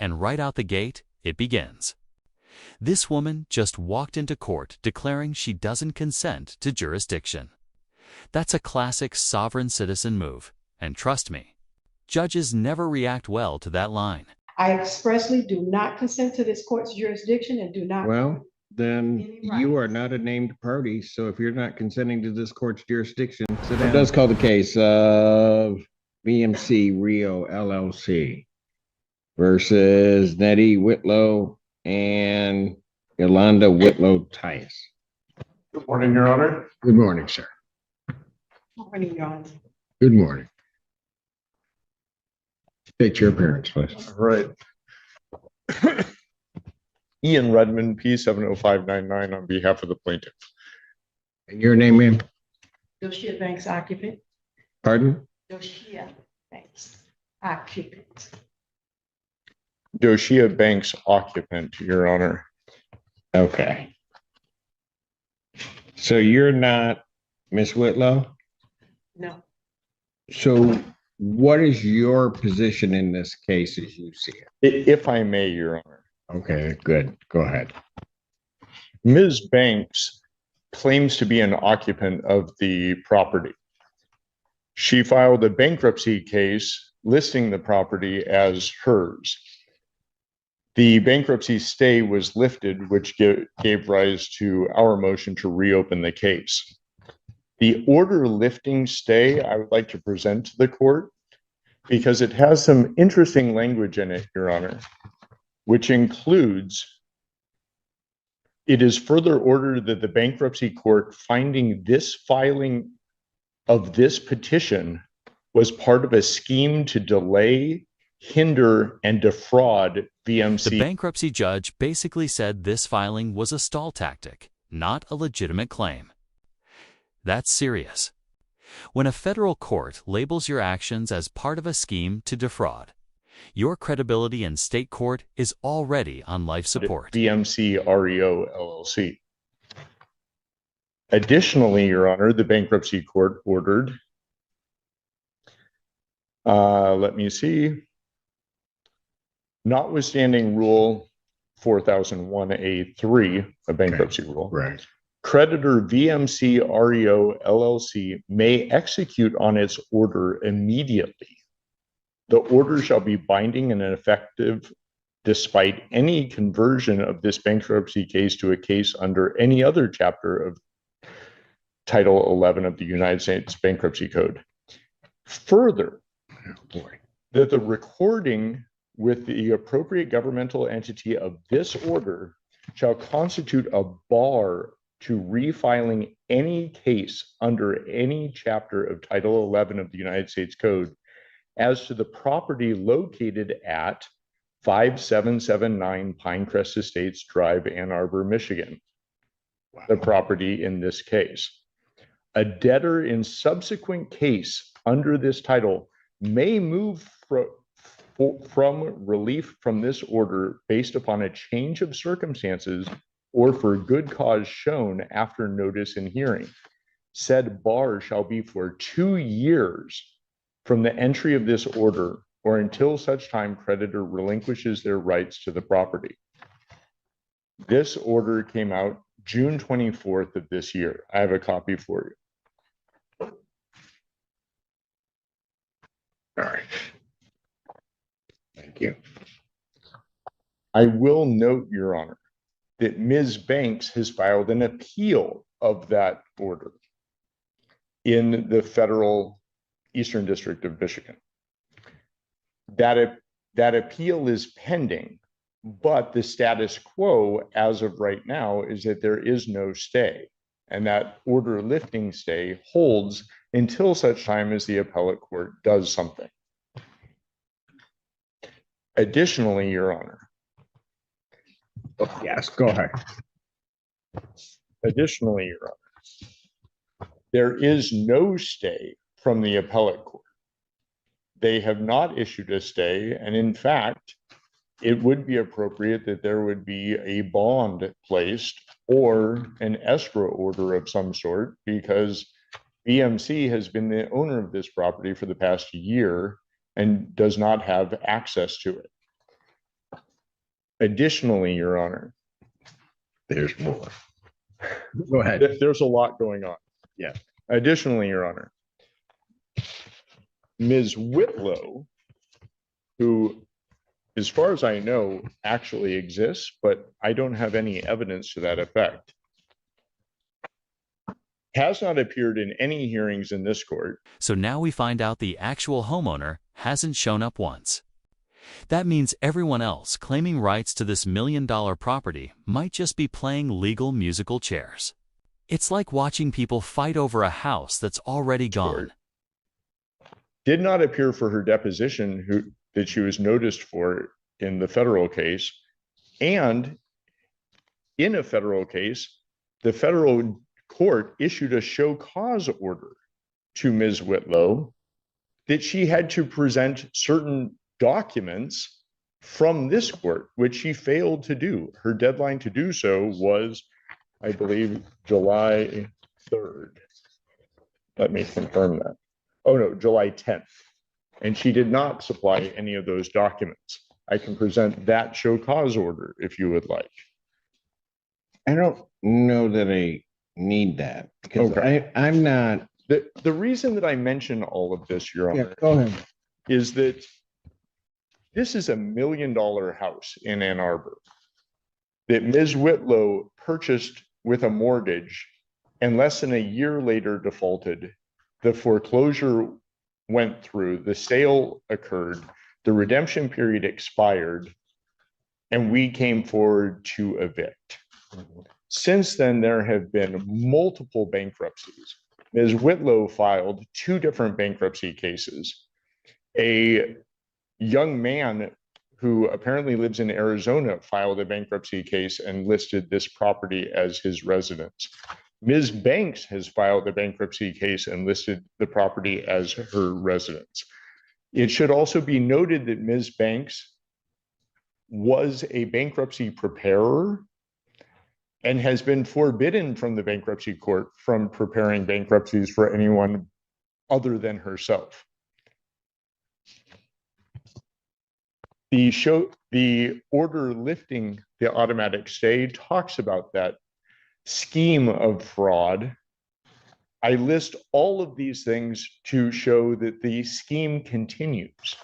and right out the gate, it begins. This woman just walked into court declaring she doesn't consent to jurisdiction. That's a classic sovereign citizen move, and trust me, judges never react well to that line. I expressly do not consent to this court's jurisdiction and do not. Well, then Any you rights. are not a named party, so if you're not consenting to this court's jurisdiction, sit down. It does call the case of VMC Rio LLC versus Nettie Whitlow and Yolanda Whitlow Tice. Good morning, Your Honor. Good morning, sir. Morning, Your Honor. Good morning. State your appearance, please. All right. Ian Redmond, P70599, on behalf of the plaintiff. And your name, ma'am? Doshia Banks occupant. Pardon? Doshia Banks occupant. Doshia Banks occupant, Your Honor. Okay. So you're not Miss Whitlow? No. So what is your position in this case as you see it? If I may, Your Honor. Okay, good. Go ahead. Ms. Banks claims to be an occupant of the property. She filed a bankruptcy case listing the property as hers. The bankruptcy stay was lifted, which gave rise to our motion to reopen the case. The order lifting stay I would like to present to the court because it has some interesting language in it, Your Honor, which includes, it is further ordered that the bankruptcy court finding this filing of this petition was part of a scheme to delay, hinder, and defraud VMC. The bankruptcy judge basically said this filing was a stall tactic, not a legitimate claim. That's serious. When a federal court labels your actions as part of a scheme to defraud, your credibility in state court is already on life support. VMC REO LLC. Additionally, Your Honor, the bankruptcy court ordered, let me see, notwithstanding Rule 4001A3, a bankruptcy rule, Right. creditor VMC REO LLC may execute on its order immediately. The order shall be binding and effective despite any conversion of this bankruptcy case to a case under any other chapter of Title 11 of the United States Bankruptcy Code. Further, that the recording with the appropriate governmental entity of this order shall constitute a bar to refiling any case under any chapter of Title 11 of the United States Code as to the property located at 5779 Pinecrest Estates Drive, Ann Arbor, Michigan, the property in this case. A debtor in subsequent case under this title may move from relief from this order based upon a change of circumstances or for good cause shown after notice and hearing. Said bar shall be for 2 years from the entry of this order or until such time creditor relinquishes their rights to the property. This order came out June 24th of this year. I have a copy for you. All right. Thank you. I will note, Your Honor, that Ms. Banks has filed an appeal of that order in the federal Eastern District of Michigan. That appeal is pending, but the status quo as of right now is that there is no stay, and that order lifting stay holds until such time as the appellate court does something. Additionally, Your Honor. Yes, go ahead. Additionally, Your Honor, there is no stay from the appellate court. They have not issued a stay, and in fact, it would be appropriate that there would be a bond placed or an escrow order of some sort, because BMC has been the owner of this property for the past year and does not have access to it. Additionally, Your Honor, There's more. Go ahead. there's a lot going on. Yeah. Additionally, Your Honor, Ms. Whitlow, who, as far as I know, actually exists, but I don't have any evidence to that effect, has not appeared in any hearings in this court. So now we find out the actual homeowner hasn't shown up once. That means everyone else claiming rights to this million-dollar property might just be playing legal musical chairs. It's like watching people fight over a house that's already gone. Did not appear for her deposition that she was noticed for in the federal case. And in a federal case, the federal court issued a show cause order to Ms. Whitlow that she had to present certain documents from this court, which she failed to do. Her deadline to do so was, I believe, July 3rd. Let me confirm that. Oh no, July 10th. And she did not supply any of those documents. I can present that show cause order if you would like. I don't know that I need that because Okay. I'm not. The reason that I mention all of this, Your Honor, Go ahead. is that this is $1 million house in Ann Arbor that Ms. Whitlow purchased with a mortgage and less than a year later defaulted. The foreclosure went through, the sale occurred, the redemption period expired, and we came forward to evict. Since then, there have been multiple bankruptcies. Ms. Whitlow filed 2 different bankruptcy cases. A young man who apparently lives in Arizona filed a bankruptcy case and listed this property as his residence. Ms. Banks has filed a bankruptcy case and listed the property as her residence. It should also be noted that Ms. Banks was a bankruptcy preparer and has been forbidden from the bankruptcy court from preparing bankruptcies for anyone other than herself. The order lifting the automatic stay talks about that scheme of fraud. I list all of these things to show that the scheme continues.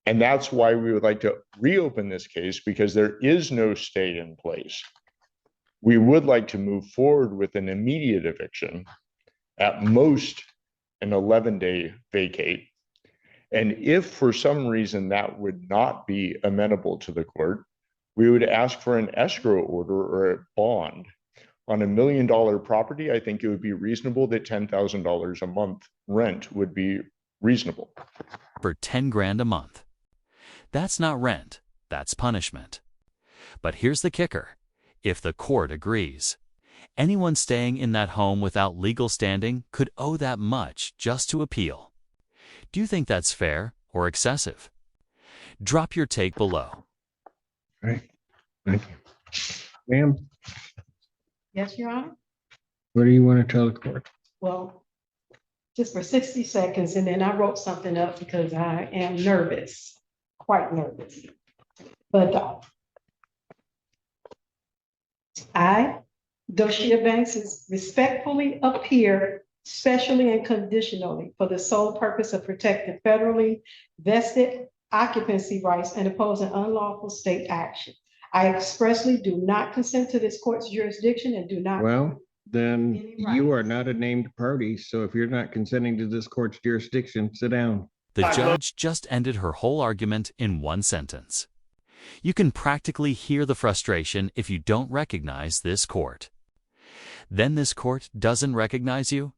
And that's why we would like to reopen this case, because there is no stay in place. We would like to move forward with an immediate eviction, at most an 11-day vacate. And if for some reason that would not be amenable to the court, we would ask for an escrow order or a bond. On $1 million property, I think it would be reasonable that $10,000 a month rent would be reasonable. For 10 grand a month. That's not rent, that's punishment. But here's the kicker. If the court agrees, anyone staying in that home without legal standing could owe that much just to appeal. Do you think that's fair or excessive? Drop your take below. All right. Thank you. Ma'am, Yes, Your Honor? what do you want to tell the court? Well, just for 60 seconds, and then I wrote something up because I am nervous, quite nervous. But I, Doshia Banks, respectfully appear specially and conditionally for the sole purpose of protecting federally vested occupancy rights and opposing unlawful state action. I expressly do not consent to this court's jurisdiction and do not. Well, then Any you rights. are not a named party. So if you're not consenting to this court's jurisdiction, sit down. The judge just ended her whole argument in one sentence. You can practically hear the frustration if you don't recognize this court. Then this court doesn't recognize you?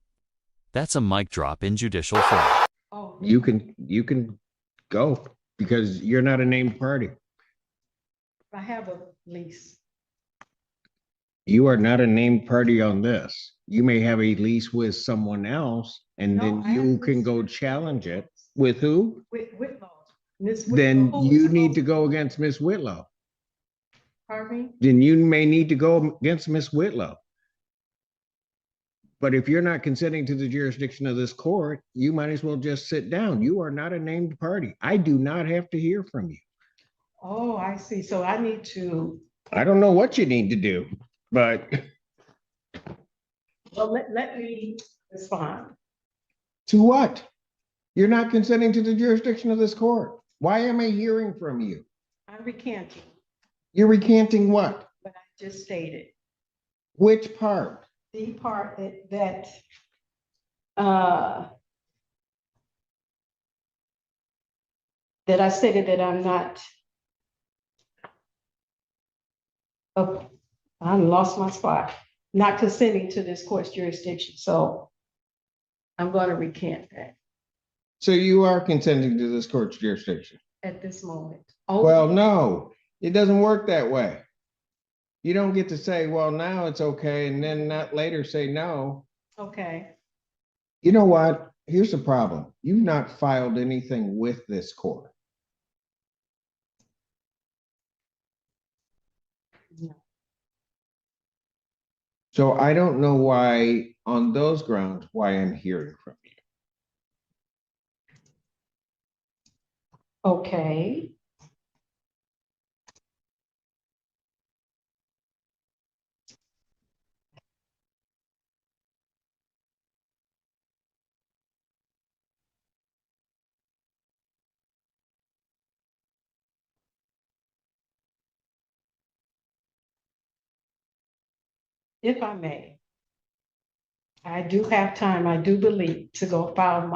That's a mic drop in judicial form. Oh, You can go because you're not a named party. I have a lease. You are not a named party on this. You may have a lease with someone else, and No, then I have you a can lease go with- challenge it. With who? With Whitlow. Ms. Then Whitlow, who you is need to supposed- go against Miss Whitlow. Pardon me? Then you may need to go against Miss Whitlow. But if you're not consenting to the jurisdiction of this court, you might as well just sit down. You are not a named party. I do not have to hear from you. Oh, I see. So I need to, I don't know what you need to do, but well, let me respond. to what? You're not consenting to the jurisdiction of this court. Why am I hearing from you? I'm recanting You're recanting what? what I just stated. Which part? The part that that I stated that I'm not, oh, I lost my spot, not consenting to this court's jurisdiction. So I'm going to recant that So you are consenting to this court's jurisdiction? at this moment. Well, no, it doesn't work that way. You don't get to say, well, now it's okay, and then not later say no. Okay. You know what? Here's the problem. You've not filed anything with this court. No. So I don't know why, on those grounds, why I'm hearing from you. Okay. If I may, I do have time, I do believe, to go file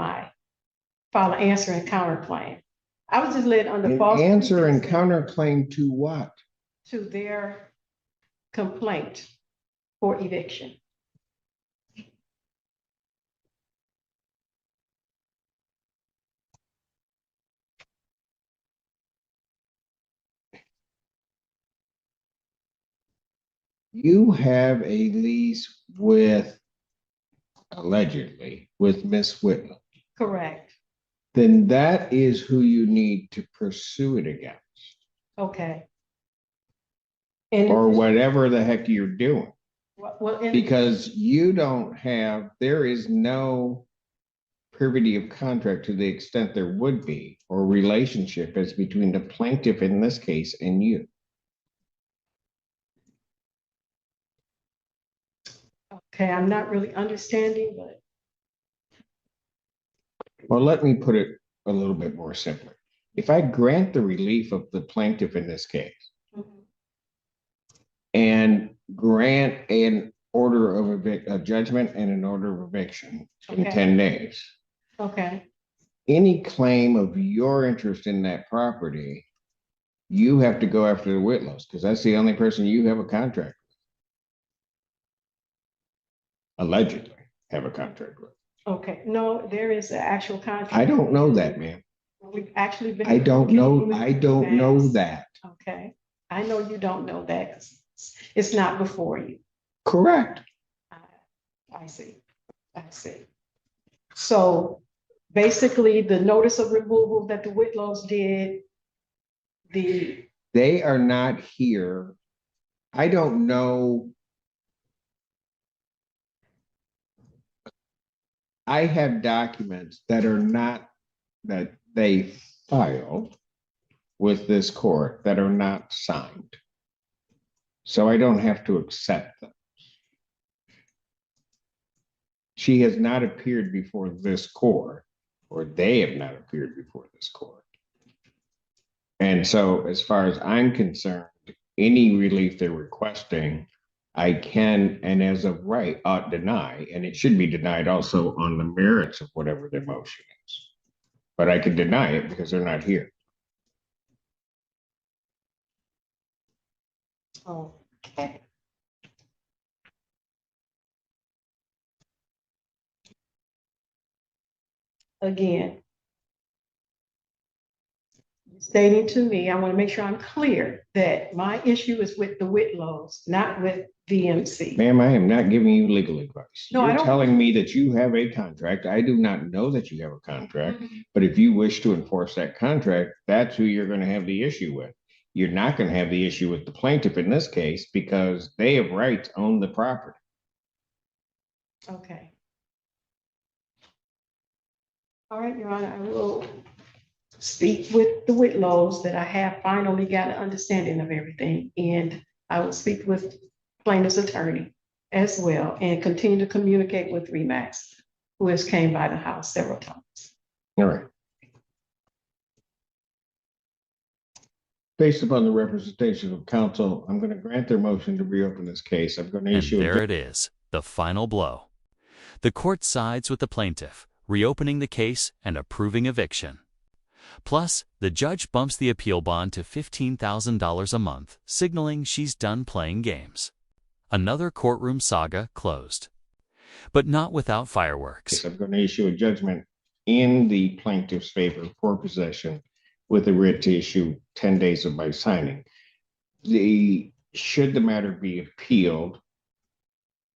an answer and counterclaim. I was just led under An false answer and pretenses counterclaim to what? to their complaint for eviction. You have a lease with, allegedly, with Miss Whitlam. Correct. Then that is who you need to pursue it against, Okay. And or whatever the heck you're doing. well, Because you don't have, there is no privity of contract to the extent there would be, or relationship as between the plaintiff in this case and you. okay, I'm not really understanding, but Well, let me put it a little bit more simply. If I grant the relief of the plaintiff in this case and grant an order of a judgment and an order of eviction in Okay. 10 days, okay, any claim of your interest in that property, you have to go after the Whitlows because that's the only person you have a contract with. Allegedly have a contract with. okay. No, there is an actual contract. I don't know that, ma'am. We've actually been. I don't know communicating that. Okay, I know you don't know that 'cause it's not before you. Correct. I see, I see. So basically, the notice of removal that the Whitlows did, They are not here. I don't know. I have documents that are not, that they filed with this court that are not signed. So I don't have to accept them. She has not appeared before this court, or they have not appeared before this court. And so as far as I'm concerned, any relief they're requesting, I can, and as of right, ought deny, and it should be denied also on the merits of whatever their motion is. But I can deny it because they're not here. okay. Again, stating to me, I want to make sure I'm clear that my issue is with the Whitlows, not with VMC. Ma'am, I am not giving you legal advice. No, I You're don't- telling me that you have a contract. I do not know that you have a contract, Mhm. but if you wish to enforce that contract, that's who you're going to have the issue with. You're not going to have the issue with the plaintiff in this case because they have rights on the property. Okay. All right, Your Honor, I will speak with the Whitlows that I have finally got an understanding of everything. And I will speak with plaintiff's attorney as well and continue to communicate with Remax, who has came by the house several times. All right. Based upon the representation of counsel, I'm going to grant their motion to reopen this case. I'm going to And issue there it is, the final blow. The court sides with the plaintiff, reopening the case and approving eviction. Plus, the judge bumps the appeal bond to $15,000 a month, signaling she's done playing games. Another courtroom saga closed. But not without fireworks. I'm going to issue a judgment in the plaintiff's favor for possession with a writ to issue 10 days of my signing. Should the matter be appealed,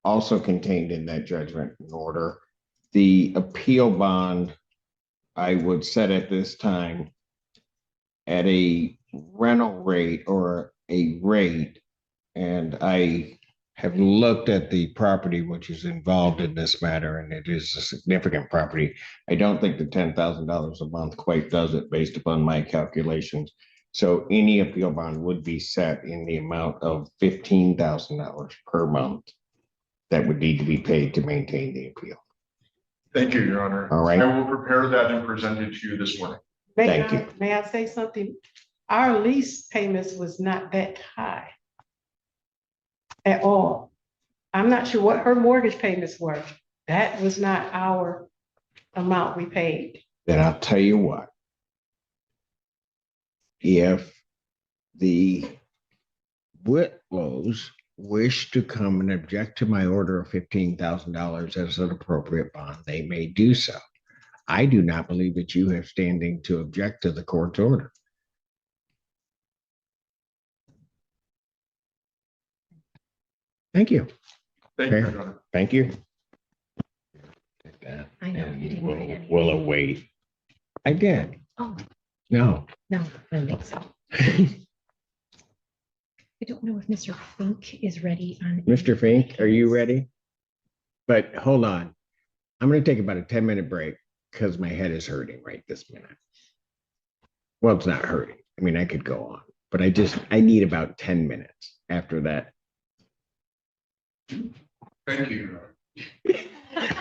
also contained in that judgment in order, the appeal bond I would set at this time at a rental rate or a rate, and I have looked at the property which is involved in this matter, and it is a significant property. I don't think the $10,000 a month quite does it based upon my calculations. So any appeal bond would be set in the amount of $15,000 per month that would need to be paid to maintain the appeal. Thank you, Your Honor. All right. I will prepare that and present it to you this morning. Thank you. May I say something? Our lease payments was not that high at all. I'm not sure what her mortgage payments were. That was not our amount we paid. Then I'll tell you what. If the Whitlows wish to come and object to my order of $15,000 as an appropriate bond, they may do so. I do not believe that you have standing to object to the court's order. Thank you. Thank you, Okay. Your Honor. Thank you. I know, you didn't write anything. We'll await. I did. Oh, No. no, I don't think so. I don't know if Mr. Fink is ready on. Mr. Fink, are you ready? But hold on. I'm going to take about a 10-minute break because my head is hurting right this minute. Well, it's not hurting. I mean, I could go on, but I need about 10 minutes after that. Thank you, Your Honor.